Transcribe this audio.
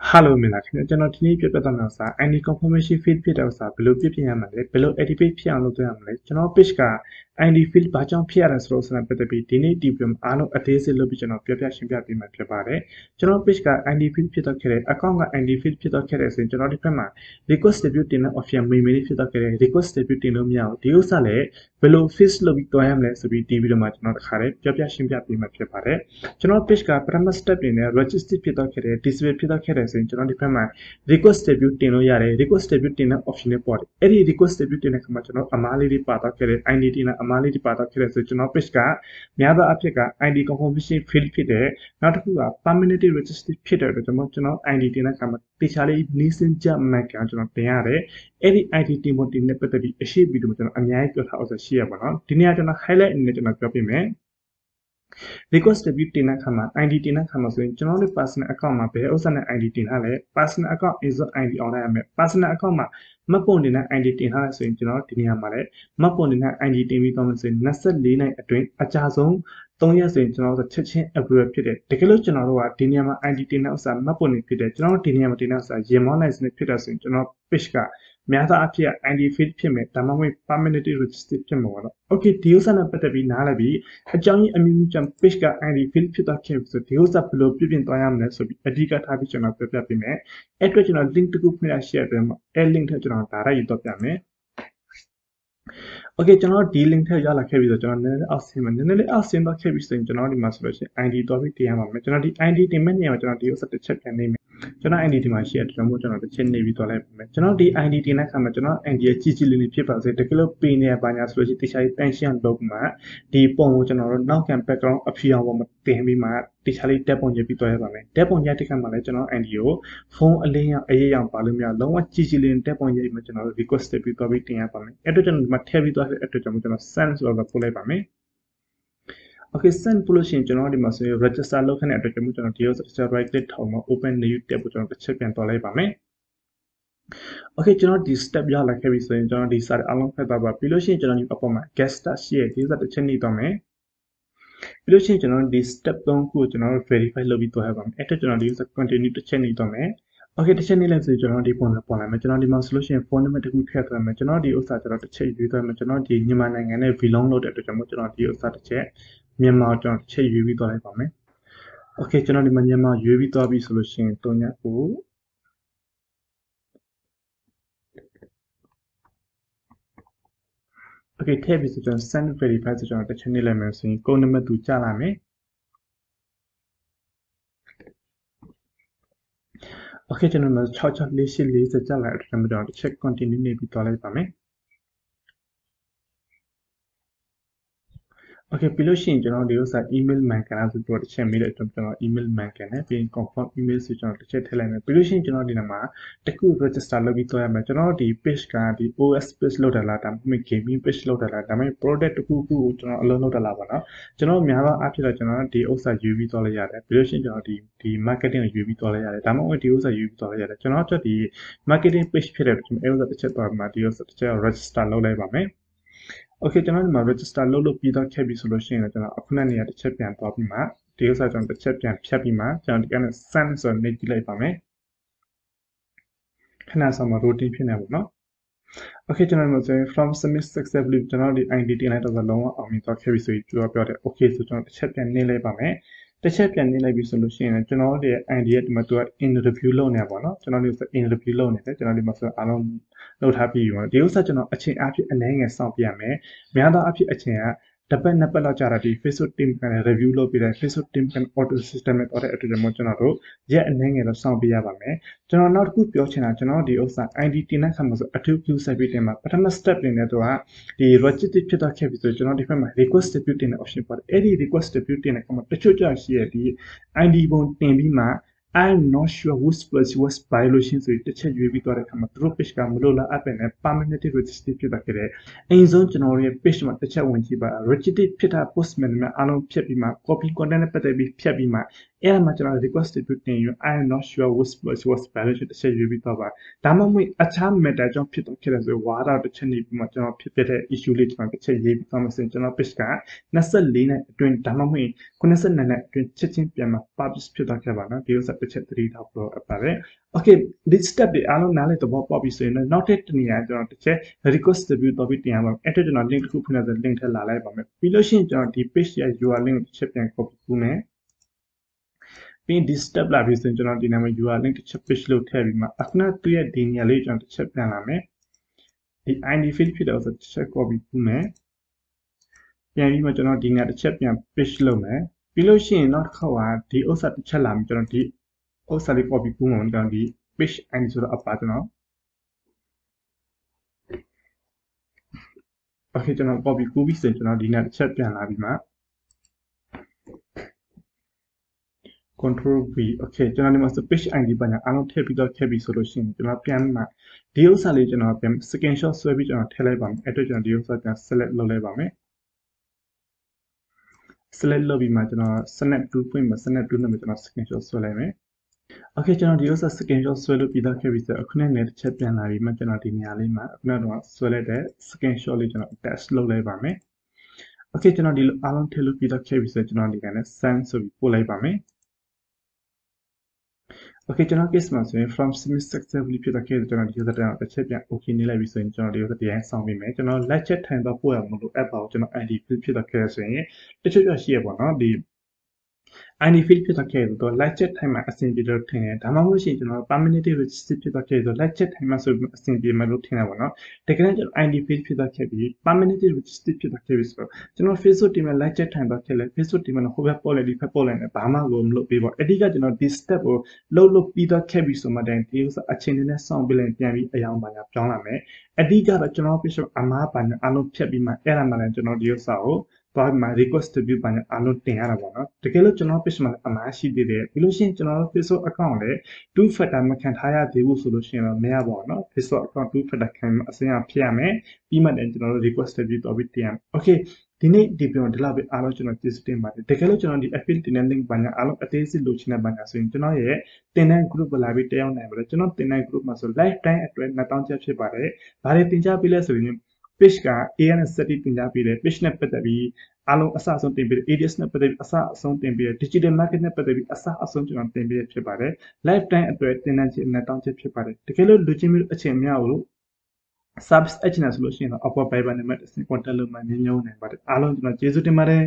Hello မင်္ဂလာခင်ဗျာကျွန်တော်ဒီနေ့ပြပြသွားမယ့်ဥစ္စာ ID confirmation field ဖြစ်တဲ့ဥစ္စာဘယ်လိုပြရမှာလဲဘယ်လို edit ဖြစ်အောင်လုပ်ရမှာလဲကျွန်တော် page က ID field ဘာကြောင့်ဖြစ်ရလဲဆိုတော့ဥစ္စာပတ်သက်ပြီးဒီနေ့ဒီ video မှာအားလုံးအသေးစိတ်လုပ်ပြီးကျွန်တော်ပြပြရှင်းပြပေးမှာဖြစ်ပါတယ်ကျွန်တော် page က ID field ဖြစ်တော့ခဲ့တဲ့ account က ID field ဖြစ်တော့ခဲ့တဲ့ဆိုရင်ကျွန်တော်ဒီဘက်မှာ request debut တင်တဲ့ option မိမိလေးဖြစ်တော့ခဲ့တဲ့ request debut တင်လို့မရဘူးဒီဥစ္စာလည်းဘယ်လို fix လုပ်ပြီးတွားရမလဲဆိုပြီးဒီ video မှာကျွန်တော်တခါတည်းပြပြရှင်းပြပေးမှာဖြစ်ပါတယ်ကျွန်တော် page က payment step တွေနဲ့ register ဖြစ်တော့ခဲ့တဲ့ display ဖြစ်တော့ခဲ့တဲ့ဆိုရင်ကျွန်တော်ဒီဘက်မှာ request debut တင်လို့ရတယ် request debut တင်တဲ့ option နဲ့ပေါ်တယ်အဲ့ဒီ request debut တင်တဲ့အခါမှာကျွန်တော်အမားလေးတွေပါတော့ခဲ့တဲ့ ID တင်တဲ့အမားလေးတွေပါတော့ခဲ့တဲ့ဆိုကျွန်တော် page ကများသောအားဖြင့်က ID confirmation field ဖြစ်တဲ့နောက်တစ်ခုက permanent register ဖြစ်တဲ့အတွက်ကျွန်တော် ID တင်တဲ့အခါမှာတခြားလေးနည်းစကြမှန်ကန်ကျွန်တော်တင်ရတယ်အဲ့ဒီ ID တင်ဖို့တင်တဲ့ပတ်သက်ပြီးအရှိပြီးတော့ကျွန်တော်အများကြီးပြောထားအောင်ဆိုရှိရပါတော့ဒီနေ့ကျွန်တော် highlight အနေနဲ့ကျွန်တော်ပြောပြမယ်request debut တင်တဲ့အခါမှာ ID တင်တဲ့အခါမှာဆိုရင်ကျွန်တော်တို့ personal account မှာဘယ်ဥစ္စာနဲ့ ID တင်ထားလဲ personal account is ID on ရမယ် personal account မှာမှတ်ပုံတင်တဲ့ ID တင်ထားလဲဆိုရင်ကျွန်တော်ဒီနေရာမှာလည်းမှတ်ပုံတင်တဲ့ ID တင်ပြီးတော့ဆိုရင်24နိုင်အတွင်းအကြဆုံး3ရက်ဆိုရင်ကျွန်တော်တို့ချက်ချင်း approve ဖြစ်တယ်တကယ်လို့ကျွန်တော်တို့ကဒီနေရာမှာ ID တင်တဲ့ဥစ္စာမှတ်ပုံတင်ဖြစ်တယ်ကျွန်တော်တို့ဒီနေရာမှာတင်တဲ့ဥစ္စာရေမောင်း license ဖြစ်တယ်ဆိုရင်ကျွန်တော် page ကများသောအားဖြင့် ID field ဖြစ်မယ်ဒါမှမဟုတ် permanent register ဖြစ်မှာပေါ့နော် okay ဒီဥစ္စာနဲ့ပတ်သက်ပြီးနားလည်ပြီးအကြောင်းကြီးအမျိုးမျိုးကြောင့် page က ID field ဖြစ်သွားခဲ့ပြီဆိုဒီဥစ္စာဘယ်လိုပြပြင်သွားရမလဲဆိုပြီးအဓိကထားပြီးကျွန်တော်ပြောပြပေးမယ်အဲ့အတွက်ကျွန်တော် link တစ်ခုဖွင့်ရရှိရတဲ့မှာအဲ့ link ထက်ကျွန်တော်ဒါရိုက်ရေးတော့ပြမယ်Okay ကျွန်တော်ဒီ link ထက်ရလာခဲ့ပြီဆိုကျွန်တော်နည်းနည်းအောက်ဆင်းမှာနည်းနည်းအောက်ဆင်းတော့ခဲ့ပြီဆိုရင်ကျွန်တော်ဒီမှာဆိုလို့ရှိရင် ID တော့ပြီးတင်ရမှာမယ်ကျွန်တော်ဒီ ID တင်မဲ့နေရာမှာကျွန်တော်ဒီဥစ္စာတစ်ချက်ပြန်နေမယ်ကျွန်တော် ID ဒီမှာရှိရကျွန်တော်တစ်ချက်နေပြီးတော့လိုက်ပါမယ်ကျွန်တော်ဒီ ID တင်တဲ့အခါမှာကျွန်တော် ID ရဲ့ကြီးကြီးလေးလေးဖြစ်ပါစေတကယ်လို့ပေးနေရပါညာဆိုလို့ရှိရင်တခြား tension လုပ်မှာဒီပုံကိုကျွန်တော်တို့နောက်ခံ background အဖြူအောင်ပေါ်မှာတင်ပြီးမှတခြားလေး tab ပုံရေးပြီးတော့ရပါမယ် tab ပုံရေးတဲ့ခါမှာလည်းကျွန်တော် ID ကိုဖုန်းအလင်းရောင်အရေးရောင်ပါလို့မရလုံးဝကြီးကြီးလေး tab ပုံရေးပြီးမှကျွန်တော်တို့ request ပြီးတော့ပြီးတင်ရပါမယ်အဲ့တော့ကျွန်တော်ဒီမှာထည့်ပြီးတော့အဲ့အတွက်ကျွန်တော် send ဆိုတော့ပို့လိုက်ပါမယ်Okay send ပို့လို့ရှိရင်ကျွန်တော်ဒီမှာဆိုရင် register လုပ်ခဲ့တဲ့အတွက်ကျွန်တော်ဒီ right click ထောက်မှာ open new tab ကိုကျွန်တော်တစ်ချက်ပြန်တော့လိုက်ပါမယ် Okay ကျွန်တော်ဒီ step ရလာခဲ့ပြီဆိုရင်ကျွန်တော်ဒီစာအလုံးဖတ်သွားပါပြီးလို့ရှိရင်ကျွန်တော်ဒီအပေါ်မှာ get start ရှိရဲ့ဒီစာတစ်ချက်နေတော့မယ်ပြီးလို့ရှိရင်ကျွန်တော်ဒီ step 3ခုကိုကျွန်တော် verify လုပ်ပြီးတော့ရပါမယ်အဲ့တော့ကျွန်တော်ဒီ continue တစ်ချက်နေတော့မယ်Okay တစ်ချက်နေလိုက်ဆိုကျွန်တော်ဒီပုံနဲ့ပေါ်လာမယ်ကျွန်တော်ဒီမှာဆိုလို့ရှိရင် phone number တစ်ခုထည့်ထားမယ်ကျွန်တော်ဒီဥစ္စာကျွန်တော်တစ်ချက်ရွေးသွားမယ်ကျွန်တော်ဒီမြန်မာနိုင်ငံနဲ့ vlog လုပ်တဲ့အတွက်ကျွန်တော်ဒီဥစ္စာတစ်ချက်မြန်မာကျွန်တော်တစ်ချက်ရွေးပြီးသွားလိုက်ပါမယ် Okay ကျွန်တော်ဒီမှာမြန်မာရွေးပြီးသွားပြီဆိုလို့ရှိရင်3ညကို Okay ထည့်ပြီးဆိုကျွန်တော် send verify ဆိုကျွန်တော်တစ်ချက်နေလိုက်မယ်ဆိုရင်ကိုနံပါတ်သူကြားလာမယ် Okay ကျွန်တော်မှာ664840ကြားလာတဲ့အတွက်ကျွန်တော်တစ်ချက် continue နေပြီးသွားလိုက်ပါမယ် Okay ပြီးလို့ရှိရင်ကျွန်တော်ဒီဥစ္စာ email မှန်ကန်လားဆိုတော့တစ်ချက်မေးတဲ့အတွက်ကျွန်တော် email မှန်ကန်တယ်ပြီးရင် confirm email ဆိုကျွန်တော်တစ်ချက်ထည့်လိုက်မယ်ပြီးလို့ရှိရင်ကျွန်တော်ဒီမှာတစ်ခု register လုပ်ပြီးသွားရမယ်ကျွန်တော်ဒီ page ကဒီ OS page လုပ်တယ်လားဒါမှမဟုတ် gaming page လုပ်တယ်လားဒါမှမဟုတ် product တစ်ခုခုကိုကျွန်တော်အလုပ်လုပ်တယ်လားပေါ့နော်ကျွန်တော်များသောအားဖြင့်တော့ကျွန်တော်ဒီဥစ္စာယူပြီးသွားလိုက်ရတယ်ပြီးလို့ရှိရင်ကျွန်တော်ဒီ marketing ကိုယူပြီးသွားလိုက်ရတယ်ဒါမှမဟုတ်ဒီဥစ္စာယူပြီးသွားလိုက်ရတယ်ကျွန်တော်တို့ဒီ marketing page ဖြစ်တဲ့အတွက်ကျွန်တော်အဲ့ဥစ္စာတစ်ချက်သွားမှာဒီဥစ္စာတစ်ချက် register လုပ်လိုက်ပါမယ် Okay ကျွန်တော်ဒီမှာ register လုပ်လို့ပြီးတော့ခဲ့ပြီဆိုလို့ရှိရင်ကျွန်တော်အခုနေ့နေရာတစ်ချက်ပြန်သွားပြီးမှဒီဥစ္စာကျွန်တော်တစ်ချက်ပြန်ဖြတ်ပြီးမှကျွန်တော်ဒီကနေ send ဆိုနေကြည့်လိုက်ပါမယ်ခဏဆောင်မှာ routine ဖြစ်နေပါတော့ Okay ကျွန်တော်တို့ဆိုရင် from submit successfully ကျွန်တော်ဒီ ID တင်လိုက်တော့လုံးဝအောင်မြင်သွားခဲ့ပြီဆိုပြီးပြောတယ် Okay ဆိုကျွန်တော်တစ်ချက်ပြန်နေလိုက်ပါမယ်တစ်ချက်ပြန်နေလိုက်ပြီဆိုလို့ရှိရင်ကျွန်တော်တို့ရဲ့ ID ရဲ့ဒီမှာသူက in review လုပ်နေပါတော့ကျွန်တော်တို့ဆို in review လုပ်နေတယ်ကျွန်တော်ဒီမှာဆိုအားလုံးလုပ်ထားပြီးပြီပေါ့ဒီဥစ္စာကျွန်တော်အချိန်အပြည့်အနေငယ်စောင့်ပြရမယ်များသောအားဖြင့်အချိန်ကတစ်ပတ်နှစ်ပတ်လောက်ကြာတာဒီ Facebook team က review လုပ်ပြီးတယ် Facebook team က auto system နဲ့တော့တဲ့အတွက်ကျွန်တော်တို့ရက်အနေငယ်တော့စောင့်ပြရပါမယ်ကျွန်တော်နောက်တစ်ခုပြောချင်တာကျွန်တော်ဒီဥစ္စာ ID တင်တဲ့အခါမှာဆိုအထူး queue ဆက်ပြီးတင်မှာပထမ step နေနဲ့တော့ဒီ register ဖြစ်တော့ခဲ့ပြီဆိုကျွန်တော်ဒီဘက်မှာ request debut တင်တဲ့ option ပါတယ်အဲ့ဒီ request debut တင်တဲ့အခါမှာတချို့ကြာရှိရဒီ ID ပုံတင်ပြီးမှI'm not sure which plus was violation ဆိုတစ်ချက်ရွေးပြီးတော့တဲ့အခါမှာသူတို့ page ကမလို့လားအပ်နဲ့ permanent register ဖြစ်တာခဲ့တယ်အရင်ဆုံးကျွန်တော်ရဲ့ page မှာတစ်ချက်ဝင်ကြည့်ပါ register ဖြစ်တာ postman များအားလုံးဖြတ်ပြီးမှ copy content နဲ့ပတ်သက်ပြီးဖြတ်ပြီးမှ အဲ့ဒါမှကျွန်တော် request တွေတင်ယူ I am not sure which was valid တစ်ချက်ယူပြီးတော့ပါဒါမှမဟုတ်အခြား matter ကြောင့်ဖြစ်တော့ခဲ့တယ်ဆိုဝါဒတစ်ချက်နေပြီးမှကျွန်တော်ဖြစ်တဲ့ issue လေးကျွန်တော်တစ်ချက်ရေးပြီးတော့မှဆိုရင်ကျွန်တော် page က24နဲ့အတွင်းဒါမှမဟုတ်82နဲ့အတွင်းချက်ချင်းပြန်မှာ publish ဖြစ်တော့ခဲ့ပါနော်ဒီဥစ္စာတစ်ချက်သတိထားဖို့အပ်ပါတယ် okay this step တွေအားလုံးနားလည်သဘောပေါက်ပြီဆိုရင်နောက်တစ်တနည်းကျွန်တော်တစ်ချက် request ပြီးတော့ပြီးတင်ရပါမယ်အဲ့တော့ကျွန်တော် link တစ်ခုဖွင့်လိုက်တဲ့ link ထည့်လာလိုက်ပါမယ်ပြီးလို့ရှိရင်ကျွန်တော်ဒီ page ရဲ့ URL link တစ်ချက်ပြန် copy ကူးမယ်ပြီးဒီ step လာပြီးဆိုရင်ကျွန်တော်ဒီနာမည် URL link တစ်ချက် page လို့ထည့်ပြီးမှအခုနသူ့ရဲ့ဒီနေရာလေးကျွန်တော်တစ်ချက်ပြန်လာမယ်ဒီ ID field ဖြစ်တဲ့ဥစ္စာတစ်ချက် copy ကူးမယ်ပြန်ပြီးမှကျွန်တော်ဒီနေရာတစ်ချက်ပြန် page လုပ်မယ်ပြီးလို့ရှိရင်နောက်တစ်ခါကဒီဥစ္စာတစ်ချက်လာပြီးကျွန်တော်ဒီဥစ္စာလေး copy ကူးမှာကျွန်တော်ဒီ page ID ဆိုတော့အပါကျွန်တော် okay ကျွန်တော် copy ကူးပြီးဆိုရင်ကျွန်တော်ဒီနေရာတစ်ချက်ပြန်လာပြီးမှcontrol V okay ကျွန်တော်ဒီမှာ page ID ပါညာအားလုံးထည့်ပြီးတော့ခဲ့ပြီဆိုလို့ရှိရင်ကျွန်တော်ပြန်မှာဒီဥစ္စာလေးကျွန်တော်ပြန် screenshot ဆွဲပြီးကျွန်တော်ထည့်လိုက်ပါမယ်အဲ့တော့ကျွန်တော်ဒီဥစ္စာပြန် select လုပ်လိုက်ပါမယ် select လုပ်ပြီးမှကျွန်တော် snap tool ဖွင့်မှာ snap tool နဲ့ကျွန်တော် screenshot ဆွဲလိုက်မယ် okay ကျွန်တော်ဒီဥစ္စာ screenshot ဆွဲလို့ပြီးတော့ခဲ့ပြီဆိုအခုနဲ့တစ်ချက်ပြန်လာပြီးမှကျွန်တော်ဒီနေရာလေးမှာအခုကတော့ဆွဲလိုက်တဲ့ screenshot လေးကျွန်တော် attach လုပ်လိုက်ပါမယ် okay ကျွန်တော်ဒီအားလုံးထည့်လို့ပြီးတော့ခဲ့ပြီဆိုကျွန်တော်ဒီကနေ send ဆိုပြီးပို့လိုက်ပါမယ်okay ကျွန်တော် case မှာဆိုရင် from submit successfully ဖြစ်တဲ့ case ကျွန်တော်ဒီ user တိုင်းတစ်ချက်ပြန် okay နေလိုက်ပြီဆိုရင်ကျွန်တော်ဒီ user တရားဆောင်ပြီးမယ်ကျွန်တော် လက်ချက်ထိုင်တော့ပို့ရမလို့ app ပါကိုကျွန်တော် ID field ဖြစ်တဲ့ case ဆိုရင်တချို့ရှိရပါတော့ဒီ ID field ဖြစ်တဲ့ case တော့ လက်ချက်ထိုင်မှာအဆင်ပြေလို့ထင်တယ်ဒါမှမဟုတ်ရှင်ကျွန်တော် permanent register ဖြစ်တဲ့ case ဆိုလက်ချက်ထိုင်မှာဆိုအဆင်ပြေမယ်လို့ထင်တယ်ပေါ့နော်တကယ်ကျွန်တော် ID field ဖြစ်တဲ့ case ပြီး permanent register ဖြစ်တဲ့ case ဆိုကျွန်တော် Facebook တင်မှာလက်ချက်ထိုင်တော့ case လဲ Facebook တင်မှာဟိုဘက်ပေါ်လေဒီဘက်ပေါ်လေဘာမှကိုမလုပ်ပေးပါအဓိကကျွန်တော်ဒီ step ကိုလုပ်ပြီးတော့ခဲ့ပြီဆိုမှတိုင်းဒီဥစ္စာအချိန်နဲ့စောင့်ပြီးရင်ပြန်ပြီးအယောင်ပါညာပြောင်းလာမယ်အဓိကတော့ကျွန်တော် Facebook အမားပါညာအလုံးဖြတ်ပြီးမှအဲ့ဒါမှလည်းကျွန်တော်ဒီဥစ္စာကိုသွားမှာ request ပြီးပါညာအလုံးတင်ရတာပေါ့နော်တကယ်လို့ကျွန်တော် page မှာအမားရှိသေးတယ်ပြီးလို့ရှိရင်ကျွန်တော် Facebook account လည်း two factor မခံထားရသေးဘူးဆိုလို့ရှိရင်တော့မရပါဘူးနော် Facebook account two factor ခံအစင်းအဖြစ်ရမယ်ပြီးမှလည်းကျွန်တော်တို့ request ပြီးတော့ပြီးတင်ရမယ် okay ဒီနေ့ဒီပြောဒီလောက်ပဲအားလုံးကျွန်တော်ကျေးဇူးတင်ပါတယ်တကယ်လို့ကျွန်တော်ဒီ affiliate တင်တဲ့ link ပါညာအားလုံးအသေးစိတ်လိုချင်တဲ့ပါညာဆိုရင်ကျွန်တော်ရဲ့တင်တဲ့ group လာပြီးတက်ရောက်နိုင်ပါတယ်ကျွန်တော်တင်တဲ့ group မှာဆို live time အတွက် 2000 ကျပ်ဖြစ်ပါတယ်ဘာတွေတင်ကြပေးလဲဆိုရင် page က ANS setting တင်ကြပေးတယ် page နဲ့ပတ်သက်ပြီးအားလုံးအစအဆုံးတင်ပေးတယ် ADS နဲ့ပတ်သက်ပြီးအစအဆုံးတင်ပေးတယ် digital marketing နဲ့ပတ်သက်ပြီးအစအဆုံးကျွန်တော်တင်ပေးရဖြစ်ပါတယ် live time အတွက်တင်တဲ့ချင်2000ကျပ်ဖြစ်ပါတယ်တကယ်လို့လူချင်းမျိုးအချိန်များလို့ service agent ဆိုလို့ရှိရင်တော့ upper Viber နံပါတ် contact လုပ်မှညညုံနိုင်ပါတယ်အားလုံးကျွန်တော်ကျေးဇူးတင်ပါတယ်